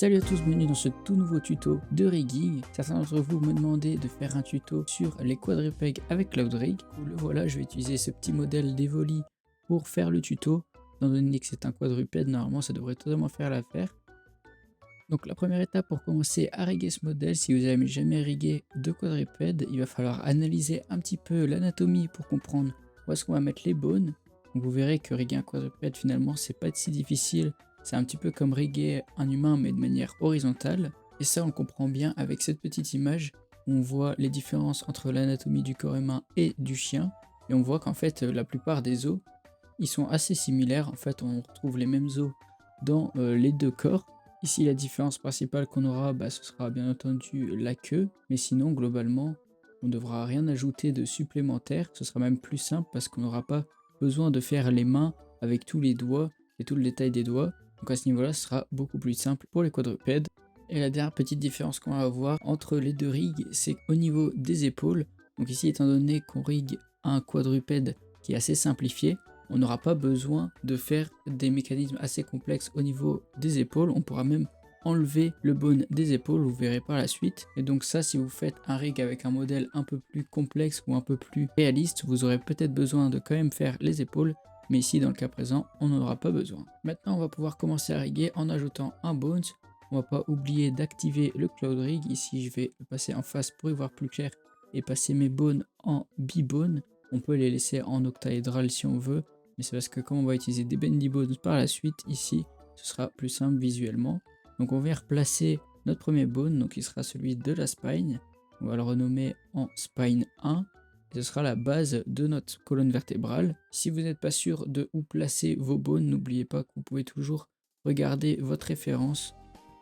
Salut à tous, bienvenue dans ce tout nouveau tuto de rigging. Certains d'entre vous me demandaient de faire un tuto sur les quadrupegs avec CloudRig. Le voilà, je vais utiliser ce petit modèle d'Evoli pour faire le tuto. Étant donné que c'est un quadrupède, normalement ça devrait totalement faire l'affaire. Donc la première étape pour commencer à riguer ce modèle, si vous n'avez jamais rigué de quadrupède, il va falloir analyser un petit peu l'anatomie pour comprendre où est-ce qu'on va mettre les bones. Donc vous verrez que riguer un quadrupède finalement c'est pas si difficile, c'est un petit peu comme riguer un humain mais de manière horizontale. Et ça on le comprend bien avec cette petite image où on voit les différences entre l'anatomie du corps humain et du chien. Et on voit qu'en fait la plupart des os, ils sont assez similaires, en fait on retrouve les mêmes os dans les deux corps. Ici, la différence principale qu'on aura, ce sera bien entendu la queue, mais sinon, globalement, on ne devra rien ajouter de supplémentaire. Ce sera même plus simple parce qu'on n'aura pas besoin de faire les mains avec tous les doigts et tout le détail des doigts. Donc à ce niveau-là, ce sera beaucoup plus simple pour les quadrupèdes. Et la dernière petite différence qu'on va avoir entre les deux rigs, c'est au niveau des épaules. Donc ici, étant donné qu'on rigue un quadrupède qui est assez simplifié, on n'aura pas besoin de faire des mécanismes assez complexes au niveau des épaules. On pourra même enlever le bone des épaules, vous verrez par la suite. Et donc ça, si vous faites un rig avec un modèle un peu plus complexe ou un peu plus réaliste, vous aurez peut-être besoin de quand même faire les épaules. Mais ici, dans le cas présent, on n'en aura pas besoin. Maintenant, on va pouvoir commencer à riguer en ajoutant un bones. On va pas oublier d'activer le cloud rig. Ici, je vais le passer en face pour y voir plus clair et passer mes bones en bibone. On peut les laisser en octaédral si on veut, mais c'est parce que comme on va utiliser des bendy bones par la suite, ici, ce sera plus simple visuellement. Donc on vient replacer notre premier bone, donc il sera celui de la spine. On va le renommer en spine 1. Et ce sera la base de notre colonne vertébrale. Si vous n'êtes pas sûr de où placer vos bones, n'oubliez pas que vous pouvez toujours regarder votre référence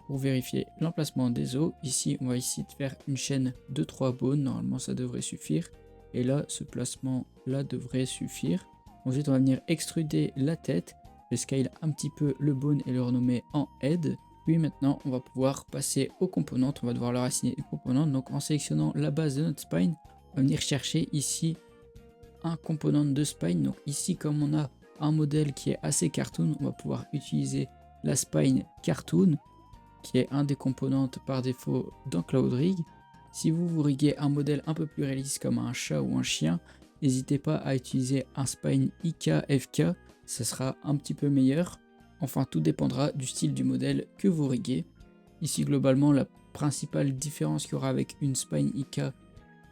pour vérifier l'emplacement des os. Ici, on va essayer de faire une chaîne de 3 bones. Normalement, ça devrait suffire. Et là, ce placement-là devrait suffire. Ensuite, on va venir extruder la tête. Je scale un petit peu le bone et le renommer en head. Puis maintenant, on va pouvoir passer aux composantes. On va devoir leur assigner une composante. Donc, en sélectionnant la base de notre spine, on va venir chercher ici un composant de spine. Donc ici, comme on a un modèle qui est assez cartoon, on va pouvoir utiliser la spine cartoon, qui est un des composantes par défaut dans CloudRig. Si vous riguez un modèle un peu plus réaliste comme un chat ou un chien, n'hésitez pas à utiliser un spine IK FK, ça sera un petit peu meilleur. Enfin, tout dépendra du style du modèle que vous riguez. Ici, globalement, la principale différence qu'il y aura avec une spine IK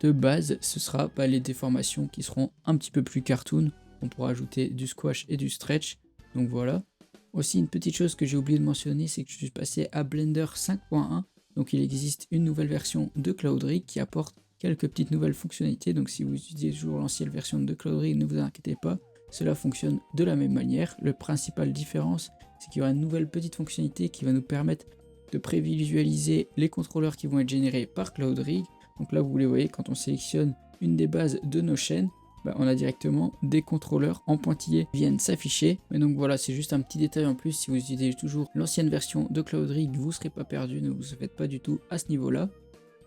de base, ce sera les déformations qui seront un petit peu plus cartoon. On pourra ajouter du squash et du stretch, donc voilà. Aussi, une petite chose que j'ai oublié de mentionner, c'est que je suis passé à Blender 5.1. Donc il existe une nouvelle version de CloudRig qui apporte quelques petites nouvelles fonctionnalités. Donc si vous utilisez toujours l'ancienne version de CloudRig, ne vous inquiétez pas, cela fonctionne de la même manière. Le principal différence, c'est qu'il y aura une nouvelle petite fonctionnalité qui va nous permettre de prévisualiser les contrôleurs qui vont être générés par CloudRig. Donc là, vous les voyez, quand on sélectionne une des bases de nos chaînes, on a directement des contrôleurs en pointillés qui viennent s'afficher. Mais donc voilà, c'est juste un petit détail en plus. Si vous utilisez toujours l'ancienne version de CloudRig, vous ne serez pas perdu, ne vous faites pas du tout à ce niveau-là.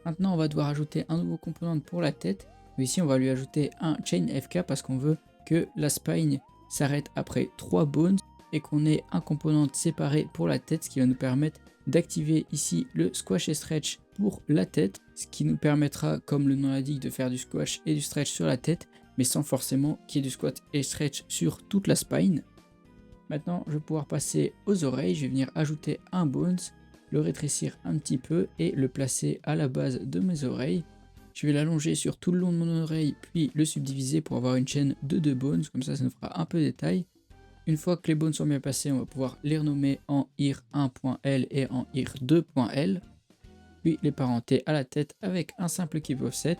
Maintenant, on va devoir ajouter un nouveau composant pour la tête. Ici, on va lui ajouter un Chain FK parce qu'on veut que la spine s'arrête après 3 bones et qu'on ait un composant séparé pour la tête, ce qui va nous permettre d'activer ici le squash et stretch pour la tête, ce qui nous permettra, comme le nom l'indique, de faire du squash et du stretch sur la tête, mais sans forcément qu'il y ait du squat et stretch sur toute la spine. Maintenant, je vais pouvoir passer aux oreilles. Je vais venir ajouter un bones, le rétrécir un petit peu et le placer à la base de mes oreilles. Je vais l'allonger sur tout le long de mon oreille, puis le subdiviser pour avoir une chaîne de 2 bones, comme ça nous fera un peu de détail. Une fois que les bones sont bien passés, on va pouvoir les renommer en IR1.L et en IR2.L, puis les parenter à la tête avec un simple keep offset.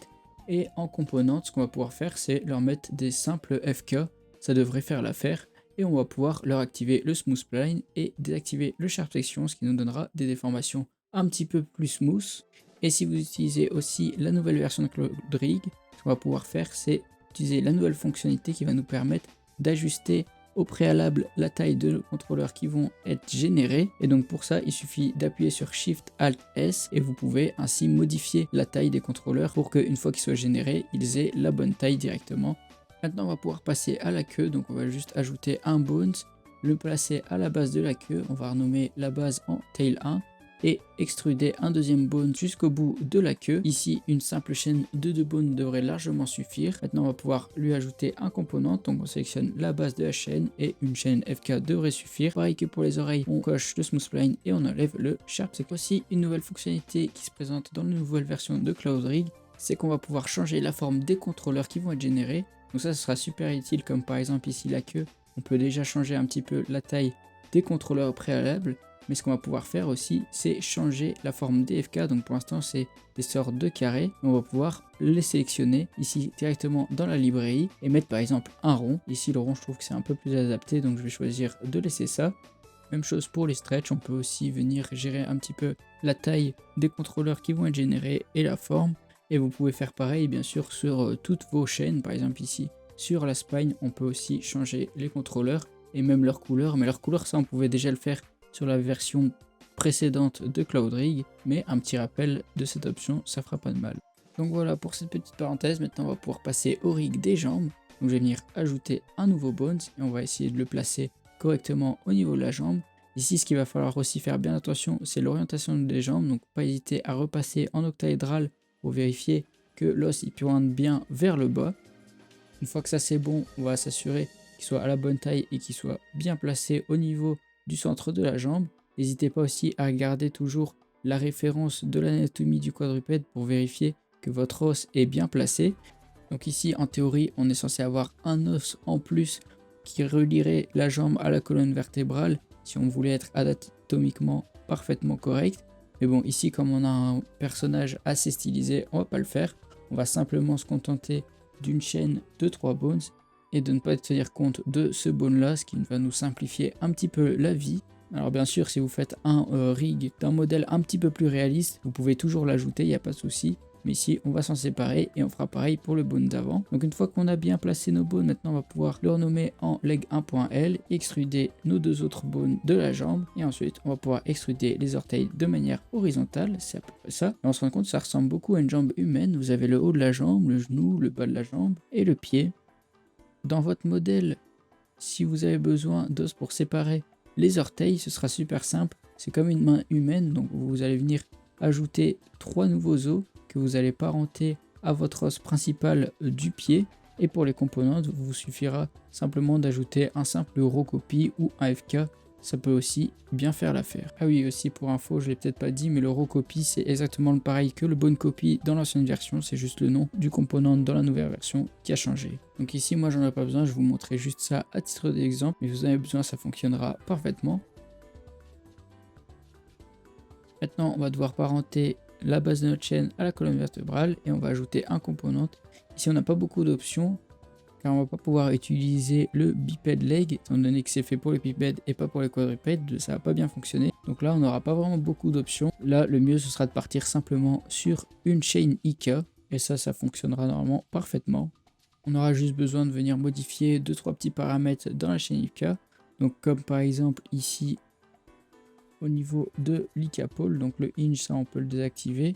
Et en composante, ce qu'on va pouvoir faire, c'est leur mettre des simples FK, ça devrait faire l'affaire. Et on va pouvoir leur activer le smooth spline et désactiver le sharp section, ce qui nous donnera des déformations un petit peu plus smooth. Et si vous utilisez aussi la nouvelle version de CloudRig, ce qu'on va pouvoir faire, c'est utiliser la nouvelle fonctionnalité qui va nous permettre d'ajuster au préalable la taille de nos contrôleurs qui vont être générés. Et donc pour ça, il suffit d'appuyer sur Shift Alt S et vous pouvez ainsi modifier la taille des contrôleurs pour qu'une fois qu'ils soient générés, ils aient la bonne taille directement. Maintenant, on va pouvoir passer à la queue. Donc on va juste ajouter un bones, le placer à la base de la queue. On va renommer la base en tail 1. et extruder un deuxième bone jusqu'au bout de la queue. Ici, une simple chaîne de 2 bones devrait largement suffire. Maintenant, on va pouvoir lui ajouter un component. Donc, on sélectionne la base de la chaîne et une chaîne FK devrait suffire. Pareil que pour les oreilles, on coche le smooth spline et on enlève le sharp. C'est aussi une nouvelle fonctionnalité qui se présente dans la nouvelle version de CloudRig. C'est qu'on va pouvoir changer la forme des contrôleurs qui vont être générés. Donc ça, ce sera super utile, comme par exemple ici la queue. On peut déjà changer un petit peu la taille des contrôleurs préalables. Mais ce qu'on va pouvoir faire aussi, c'est changer la forme des FK. Donc pour l'instant, c'est des sortes de carrés. On va pouvoir les sélectionner ici directement dans la librairie et mettre par exemple un rond. Ici, le rond, je trouve que c'est un peu plus adapté, donc je vais choisir de laisser ça. Même chose pour les stretch, on peut aussi venir gérer un petit peu la taille des contrôleurs qui vont être générés et la forme. Et vous pouvez faire pareil, bien sûr, sur toutes vos chaînes. Par exemple ici, sur la spine, on peut aussi changer les contrôleurs et même leur couleur. Mais leur couleur, ça, on pouvait déjà le faire sur la version précédente de CloudRig, mais un petit rappel de cette option, ça fera pas de mal. Donc voilà pour cette petite parenthèse. Maintenant on va pouvoir passer au rig des jambes. Donc je vais venir ajouter un nouveau bones et on va essayer de le placer correctement au niveau de la jambe. Ici, ce qu'il va falloir aussi faire bien attention, c'est l'orientation des jambes, donc pas hésiter à repasser en octaédral pour vérifier que l'os il pointe bien vers le bas. Une fois que ça c'est bon, on va s'assurer qu'il soit à la bonne taille et qu'il soit bien placé au niveau du centre de la jambe. N'hésitez pas aussi à regarder toujours la référence de l'anatomie du quadrupède pour vérifier que votre os est bien placé. Donc ici, en théorie, on est censé avoir un os en plus qui relierait la jambe à la colonne vertébrale si on voulait être anatomiquement parfaitement correct. Mais bon, ici, comme on a un personnage assez stylisé, on va pas le faire. On va simplement se contenter d'une chaîne de 3 bones et de ne pas tenir compte de ce bone là, ce qui va nous simplifier un petit peu la vie. Alors bien sûr, si vous faites un rig d'un modèle un petit peu plus réaliste, vous pouvez toujours l'ajouter, il n'y a pas de souci. Mais ici, on va s'en séparer et on fera pareil pour le bone d'avant. Donc une fois qu'on a bien placé nos bones, maintenant on va pouvoir le renommer en leg 1.l, extruder nos 2 autres bones de la jambe et ensuite on va pouvoir extruder les orteils de manière horizontale, c'est à peu près ça. Et on se rend compte que ça ressemble beaucoup à une jambe humaine. Vous avez le haut de la jambe, le genou, le bas de la jambe et le pied. Dans votre modèle, si vous avez besoin d'os pour séparer les orteils, ce sera super simple. C'est comme une main humaine, donc vous allez venir ajouter 3 nouveaux os que vous allez parenter à votre os principal du pied. Et pour les composantes, il vous suffira simplement d'ajouter un simple rocopie ou un FK. Ça peut aussi bien faire l'affaire. Ah oui, aussi pour info, je ne l'ai peut-être pas dit, mais le rocopie, c'est exactement le pareil que le bone copy dans l'ancienne version. C'est juste le nom du component dans la nouvelle version qui a changé. Donc ici, moi, j'en ai pas besoin. Je vous montrer juste ça à titre d'exemple. Mais vous en avez besoin, ça fonctionnera parfaitement. Maintenant, on va devoir parenter la base de notre chaîne à la colonne vertébrale et on va ajouter un component. Ici, on n'a pas beaucoup d'options car on va pas pouvoir utiliser le biped leg étant donné que c'est fait pour les bipèdes et pas pour les quadrupèdes, ça va pas bien fonctionner. Donc là, on n'aura pas vraiment beaucoup d'options. Là, le mieux, ce sera de partir simplement sur une chaîne IK et ça fonctionnera normalement parfaitement. On aura juste besoin de venir modifier 2-3 petits paramètres dans la chaîne IK. Donc comme par exemple ici, au niveau de l'IK-pole, donc le hinge, ça on peut le désactiver.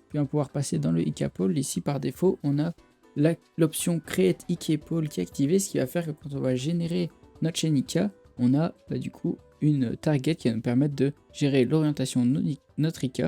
Puis on va pouvoir passer dans le IK-pole. Ici par défaut, on a l'option Create IK-pole qui est activée, ce qui va faire que quand on va générer notre chaîne IK, on a du coup une target qui va nous permettre de gérer l'orientation de notre IK.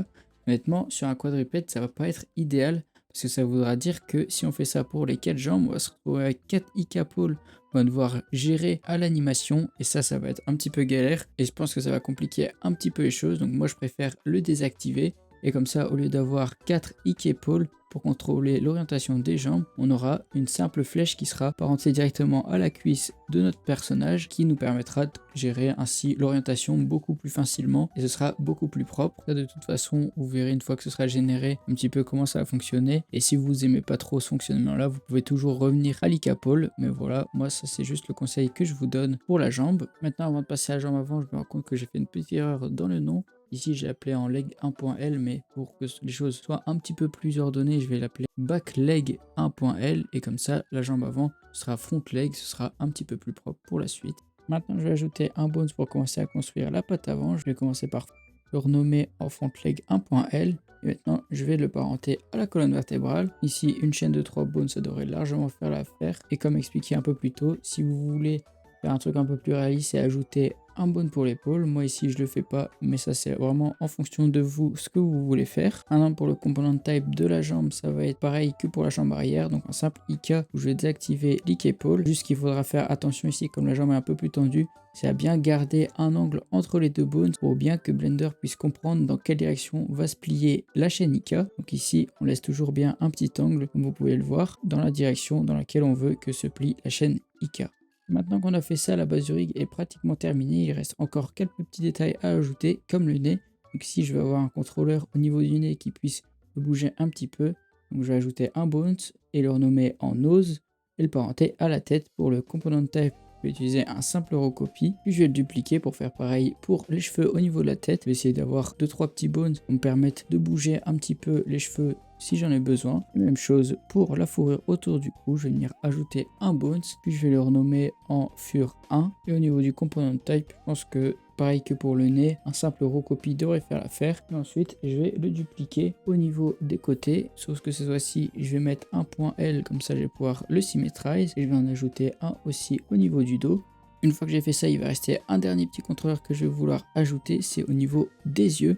Honnêtement, sur un quadrupède, ça va pas être idéal parce que ça voudra dire que si on fait ça pour les 4 jambes, on va se retrouver avec 4 IK-pole. On va devoir gérer à l'animation et ça va être un petit peu galère et je pense que ça va compliquer un petit peu les choses. Donc moi je préfère le désactiver et comme ça au lieu d'avoir 4 IK-pole pour contrôler l'orientation des jambes, on aura une simple flèche qui sera parentée directement à la cuisse de notre personnage qui nous permettra de gérer ainsi l'orientation beaucoup plus facilement et ce sera beaucoup plus propre. Ça, de toute façon, vous verrez une fois que ce sera généré un petit peu comment ça va fonctionner et si vous aimez pas trop ce fonctionnement là, vous pouvez toujours revenir à l'IK-pole, mais voilà, moi ça c'est juste le conseil que je vous donne pour la jambe. Maintenant, avant de passer à la jambe avant, je me rends compte que j'ai fait une petite erreur dans le nom. Ici, j'ai appelé en leg 1.l, mais pour que les choses soient un petit peu plus ordonnées, je vais l'appeler back leg 1.l. Et comme ça, la jambe avant sera front leg, ce sera un petit peu plus propre pour la suite. Maintenant, je vais ajouter un bones pour commencer à construire la patte avant. Je vais commencer par le renommer en front leg 1.l. Et maintenant, je vais le parenter à la colonne vertébrale. Ici, une chaîne de 3 bones, ça devrait largement faire l'affaire. Et comme expliqué un peu plus tôt, si vous voulez faire un truc un peu plus réaliste et ajouter un bone pour l'épaule. Moi ici je le fais pas, mais ça c'est vraiment en fonction de vous ce que vous voulez faire. Maintenant pour le component type de la jambe, ça va être pareil que pour la jambe arrière, donc un simple IK où je vais désactiver l'IK épaule. Juste qu'il faudra faire attention ici, comme la jambe est un peu plus tendue, c'est à bien garder un angle entre les deux bones pour bien que Blender puisse comprendre dans quelle direction va se plier la chaîne IK. Donc ici on laisse toujours bien un petit angle, comme vous pouvez le voir, dans la direction dans laquelle on veut que se plie la chaîne IK. Maintenant qu'on a fait ça, la base du rig est pratiquement terminée. Il reste encore quelques petits détails à ajouter, comme le nez. Donc ici, je vais avoir un contrôleur au niveau du nez qui puisse bouger un petit peu. Donc je vais ajouter un bones et le renommer en nose et le parenter à la tête. Pour le component type, je vais utiliser un simple recopie. Puis je vais le dupliquer pour faire pareil pour les cheveux au niveau de la tête. Je vais essayer d'avoir 2-3 petits bones pour me permettre de bouger un petit peu les cheveux si j'en ai besoin. Même chose pour la fourrure autour du cou, je vais venir ajouter un bones, puis je vais le renommer en fur 1. Et au niveau du component type, je pense que pareil que pour le nez, un simple recopie devrait faire l'affaire. Et ensuite, je vais le dupliquer au niveau des côtés, sauf que cette fois-ci, je vais mettre un point L, comme ça je vais pouvoir le symétriser. Et je vais en ajouter un aussi au niveau du dos. Une fois que j'ai fait ça, il va rester un dernier petit contrôleur que je vais vouloir ajouter, c'est au niveau des yeux.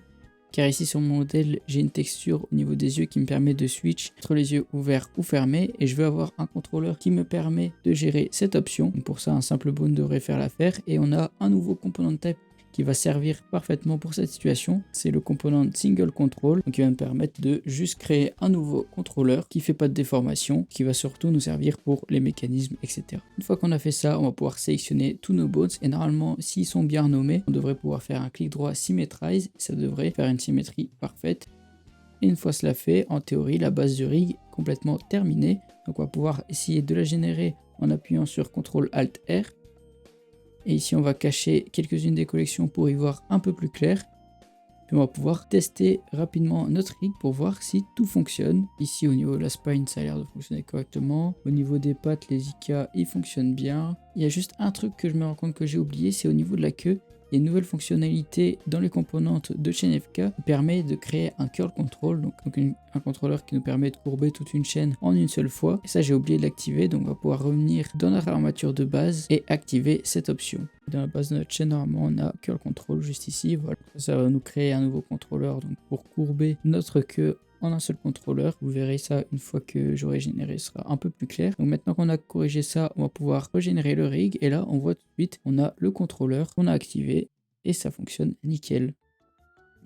Car ici sur mon modèle, j'ai une texture au niveau des yeux qui me permet de switch entre les yeux ouverts ou fermés. Et je veux avoir un contrôleur qui me permet de gérer cette option. Donc pour ça, un simple bone devrait faire l'affaire. Et on a un nouveau component type qui va servir parfaitement pour cette situation. C'est le component single control, donc qui va me permettre de juste créer un nouveau contrôleur qui fait pas de déformation, qui va surtout nous servir pour les mécanismes, etc. Une fois qu'on a fait ça, on va pouvoir sélectionner tous nos bones et normalement, s'ils sont bien nommés, on devrait pouvoir faire un clic droit Symmetrize, ça devrait faire une symétrie parfaite. Et une fois cela fait, en théorie, la base du rig est complètement terminée. Donc on va pouvoir essayer de la générer en appuyant sur CTRL ALT R. Et ici, on va cacher quelques-unes des collections pour y voir un peu plus clair. Puis on va pouvoir tester rapidement notre rig pour voir si tout fonctionne. Ici, au niveau de la spine, ça a l'air de fonctionner correctement. Au niveau des pattes, les IK, ils fonctionnent bien. Il y a juste un truc que je me rends compte que j'ai oublié, c'est au niveau de la queue. Il y a une nouvelle fonctionnalité dans les composantes de chaîne FK qui permet de créer un curl control, donc un contrôleur qui nous permet de courber toute une chaîne en une seule fois. Et ça, j'ai oublié de l'activer, donc on va pouvoir revenir dans notre armature de base et activer cette option. Dans la base de notre chaîne, normalement, on a curl control juste ici. Voilà. Ça va nous créer un nouveau contrôleur donc pour courber notre queue en un seul contrôleur. Vous verrez ça une fois que j'aurai généré, ce sera un peu plus clair. Donc maintenant qu'on a corrigé ça, on va pouvoir régénérer le rig. Et là, on voit tout de suite, on a le contrôleur qu'on a activé et ça fonctionne nickel.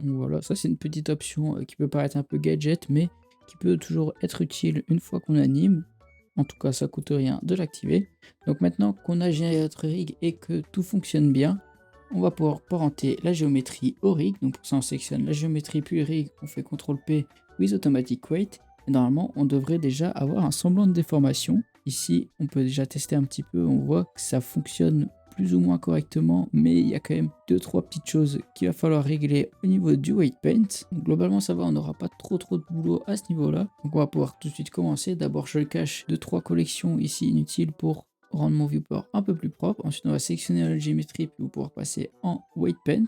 Donc voilà, ça c'est une petite option qui peut paraître un peu gadget, mais qui peut toujours être utile une fois qu'on anime. En tout cas, ça coûte rien de l'activer. Donc maintenant qu'on a généré notre rig et que tout fonctionne bien, on va pouvoir parenter la géométrie au rig. Donc pour ça, on sélectionne la géométrie puis le rig, on fait CTRL P with Automatic Weight. Et normalement, on devrait déjà avoir un semblant de déformation. Ici, on peut déjà tester un petit peu. On voit que ça fonctionne plus ou moins correctement, mais il y a quand même 2-3 petites choses qu'il va falloir régler au niveau du weight paint. Donc globalement, ça va, on n'aura pas trop de boulot à ce niveau-là. Donc on va pouvoir tout de suite commencer. D'abord, je cache 2-3 collections ici inutiles pour rendre mon viewport un peu plus propre. Ensuite, on va sélectionner la géométrie pour pouvoir passer en weight paint.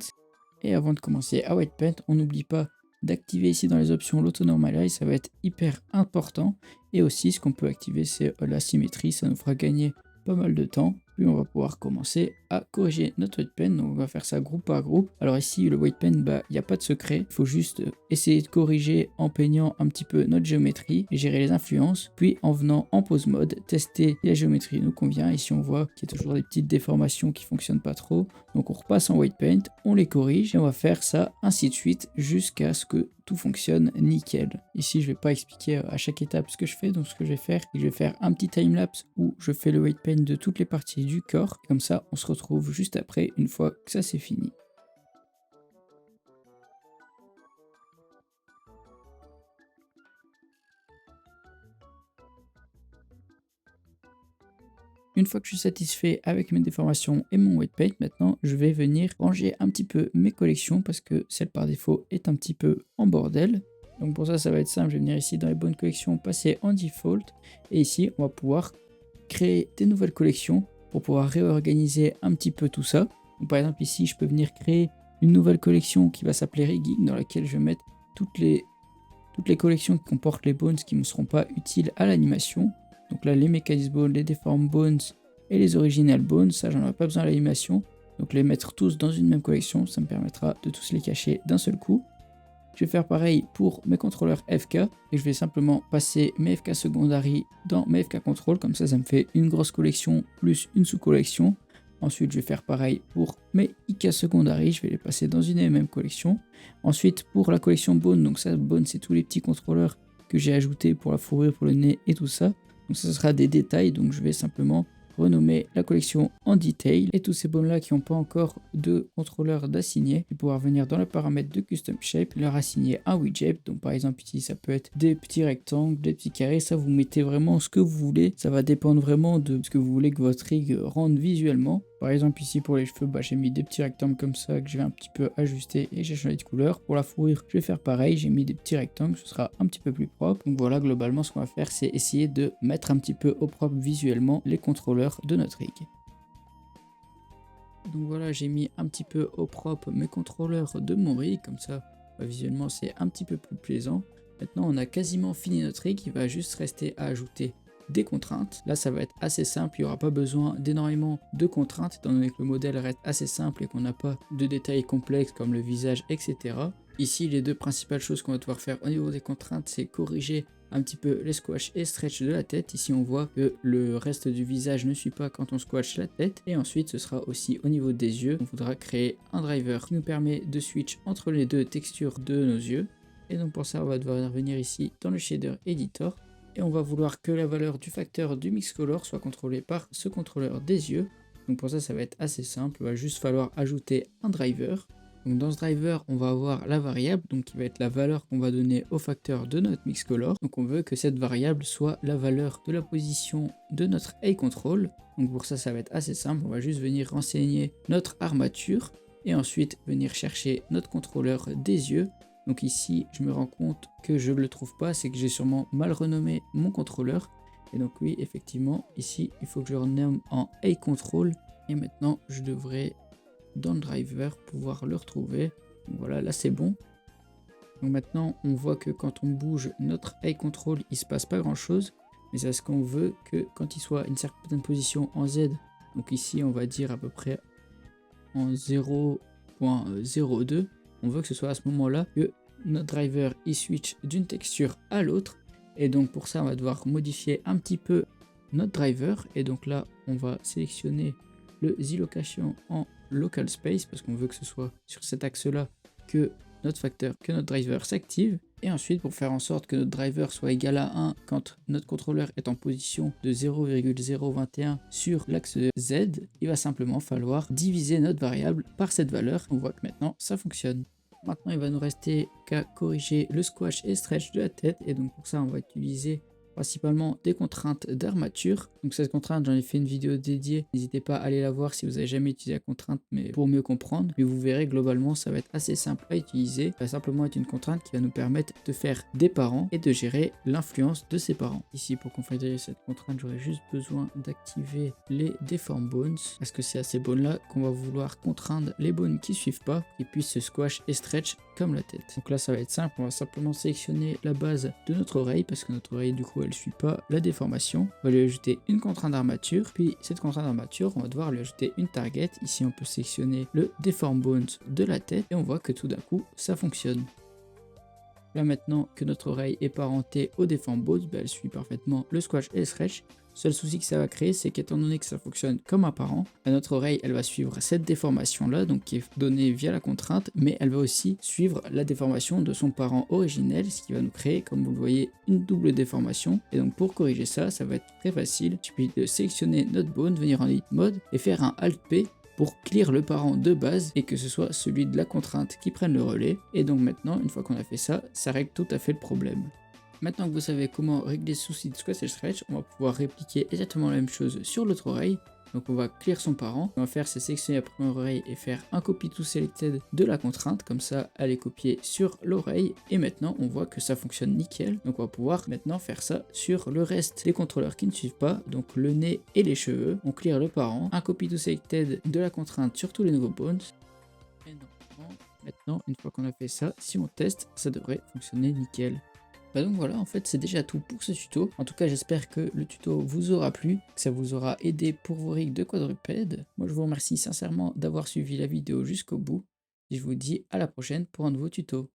Et avant de commencer à weight paint, on n'oublie pas d'activer ici dans les options l'auto-normalize, ça va être hyper important. Et aussi, ce qu'on peut activer, c'est la symétrie, ça nous fera gagner pas mal de temps. Puis on va pouvoir commencer à corriger notre weight paint. Donc on va faire ça groupe par groupe. Alors ici, le weight paint, il n'y a pas de secret. Il faut juste essayer de corriger en peignant un petit peu notre géométrie, gérer les influences, puis en venant en pose mode, tester si la géométrie nous convient. Ici, on voit qu'il y a toujours des petites déformations qui ne fonctionnent pas trop. Donc on repasse en weight paint, on les corrige et on va faire ça ainsi de suite jusqu'à ce que tout fonctionne nickel. Ici, je ne vais pas expliquer à chaque étape ce que je fais. Donc ce que je vais faire, c'est que je vais faire un petit timelapse où je fais le weight paint de toutes les parties du corps. Comme ça, on se retrouve juste après, une fois que ça c'est fini. Une fois que je suis satisfait avec mes déformations et mon weight paint, maintenant je vais venir ranger un petit peu mes collections parce que celle par défaut est un petit peu en bordel. Donc pour ça, ça va être simple, je vais venir ici dans les bonnes collections, passer en default et ici on va pouvoir créer des nouvelles collections pour pouvoir réorganiser un petit peu tout ça. Donc, par exemple ici, je peux venir créer une nouvelle collection qui va s'appeler Rigging dans laquelle je vais mettre toutes les collections qui comportent les bones qui ne seront pas utiles à l'animation. Donc là, les Mechanism Bones, les Deform Bones et les original bones, ça j'en aurai pas besoin à l'animation. Donc les mettre tous dans une même collection, ça me permettra de tous les cacher d'un seul coup. Je vais faire pareil pour mes contrôleurs FK et je vais simplement passer mes FK secondary dans mes FK control, comme ça me fait une grosse collection plus une sous-collection. Ensuite je vais faire pareil pour mes IK secondary, je vais les passer dans une et même collection. Ensuite pour la collection bone, donc ça bone c'est tous les petits contrôleurs que j'ai ajoutés pour la fourrure, pour le nez et tout ça. Donc ça sera des détails, donc je vais simplement renommer la collection en detail, et tous ces bones là qui n'ont pas encore de contrôleur d'assigner, je vais pouvoir venir dans le paramètre de custom shape, leur assigner un widget. Donc par exemple ici ça peut être des petits rectangles, des petits carrés, ça vous mettez vraiment ce que vous voulez, ça va dépendre vraiment de ce que vous voulez que votre rig rende visuellement. Par exemple ici pour les cheveux, j'ai mis des petits rectangles comme ça que je vais un petit peu ajuster et j'ai changé de couleur. Pour la fourrure je vais faire pareil, j'ai mis des petits rectangles, ce sera un petit peu plus propre. Donc voilà, globalement ce qu'on va faire c'est essayer de mettre un petit peu au propre visuellement les contrôleurs de notre rig. Donc voilà, j'ai mis un petit peu au propre mes contrôleurs de mon rig, comme ça visuellement c'est un petit peu plus plaisant. Maintenant on a quasiment fini notre rig, il va juste rester à ajouter des contraintes. Là ça va être assez simple, il n'y aura pas besoin d'énormément de contraintes étant donné que le modèle reste assez simple et qu'on n'a pas de détails complexes comme le visage, etc. Ici les deux principales choses qu'on va devoir faire au niveau des contraintes, c'est corriger un petit peu les squash et stretch de la tête. Ici on voit que le reste du visage ne suit pas quand on squash la tête. Et ensuite ce sera aussi au niveau des yeux, on voudra créer un driver qui nous permet de switch entre les deux textures de nos yeux. Et donc pour ça on va devoir venir ici dans le shader editor et on va vouloir que la valeur du facteur du mix color soit contrôlée par ce contrôleur des yeux. Donc pour ça ça va être assez simple, il va juste falloir ajouter un driver. Donc dans ce driver, on va avoir la variable, donc qui va être la valeur qu'on va donner au facteur de notre mix color. Donc on veut que cette variable soit la valeur de la position de notre eye control. Donc pour ça, ça va être assez simple, on va juste venir renseigner notre armature et ensuite venir chercher notre contrôleur des yeux. Donc ici, je me rends compte que je ne le trouve pas, c'est que j'ai sûrement mal renommé mon contrôleur. Et donc oui, effectivement, ici, il faut que je le renomme en eye control. Et maintenant, je devrais dans le driver pouvoir le retrouver. Donc voilà, là c'est bon. Donc maintenant on voit que quand on bouge notre eye control il se passe pas grand chose, mais c'est ce qu'on veut que quand il soit une certaine position en Z, donc ici on va dire à peu près en 0.02, on veut que ce soit à ce moment là que notre driver il switch d'une texture à l'autre. Et donc pour ça on va devoir modifier un petit peu notre driver, et donc là on va sélectionner le Z-Location en Local Space parce qu'on veut que ce soit sur cet axe là que notre driver s'active. Et ensuite pour faire en sorte que notre driver soit égal à 1 quand notre contrôleur est en position de 0,021 sur l'axe Z, il va simplement falloir diviser notre variable par cette valeur. On voit que maintenant ça fonctionne. Maintenant il va nous rester qu'à corriger le squash et stretch de la tête, et donc pour ça on va utiliser principalement des contraintes d'armature. Donc cette contrainte, j'en ai fait une vidéo dédiée, n'hésitez pas à aller la voir si vous n'avez jamais utilisé la contrainte, mais pour mieux comprendre. Mais vous verrez globalement ça va être assez simple à utiliser, ça va simplement être une contrainte qui va nous permettre de faire des parents et de gérer l'influence de ses parents. Ici pour configurer cette contrainte, j'aurais juste besoin d'activer les deform bones, parce que c'est à ces bones là qu'on va vouloir contraindre les bones qui suivent pas, qui puissent se squash et stretch comme la tête. Donc là ça va être simple, on va simplement sélectionner la base de notre oreille, parce que notre oreille du coup elle suit pas la déformation. On va lui ajouter une contrainte d'armature, puis cette contrainte d'armature on va devoir lui ajouter une target. Ici on peut sélectionner le deform bones de la tête et on voit que tout d'un coup ça fonctionne. Là maintenant que notre oreille est parentée au deform bones, elle suit parfaitement le squash et le stretch. Seul souci que ça va créer, c'est qu'étant donné que ça fonctionne comme un parent, notre oreille elle va suivre cette déformation là, donc qui est donnée via la contrainte, mais elle va aussi suivre la déformation de son parent originel, ce qui va nous créer, comme vous le voyez, une double déformation. Et donc pour corriger ça, ça va être très facile. Il suffit de sélectionner notre bone, venir en edit mode et faire un Alt P pour clear le parent de base et que ce soit celui de la contrainte qui prenne le relais. Et donc maintenant, une fois qu'on a fait ça, ça règle tout à fait le problème. Maintenant que vous savez comment régler ce souci de squash et stretch, on va pouvoir répliquer exactement la même chose sur l'autre oreille. Donc on va clear son parent, on va faire c'est sélectionner la première oreille et faire un copy to selected de la contrainte, comme ça elle est copiée sur l'oreille, et maintenant on voit que ça fonctionne nickel. Donc on va pouvoir maintenant faire ça sur le reste des contrôleurs qui ne suivent pas, donc le nez et les cheveux. On clear le parent, un copy to selected de la contrainte sur tous les nouveaux bones, et normalement, maintenant une fois qu'on a fait ça, si on teste, ça devrait fonctionner nickel. Bah donc voilà, en fait, c'est déjà tout pour ce tuto. En tout cas, j'espère que le tuto vous aura plu, que ça vous aura aidé pour vos rigs de quadrupèdes. Moi, je vous remercie sincèrement d'avoir suivi la vidéo jusqu'au bout et je vous dis à la prochaine pour un nouveau tuto.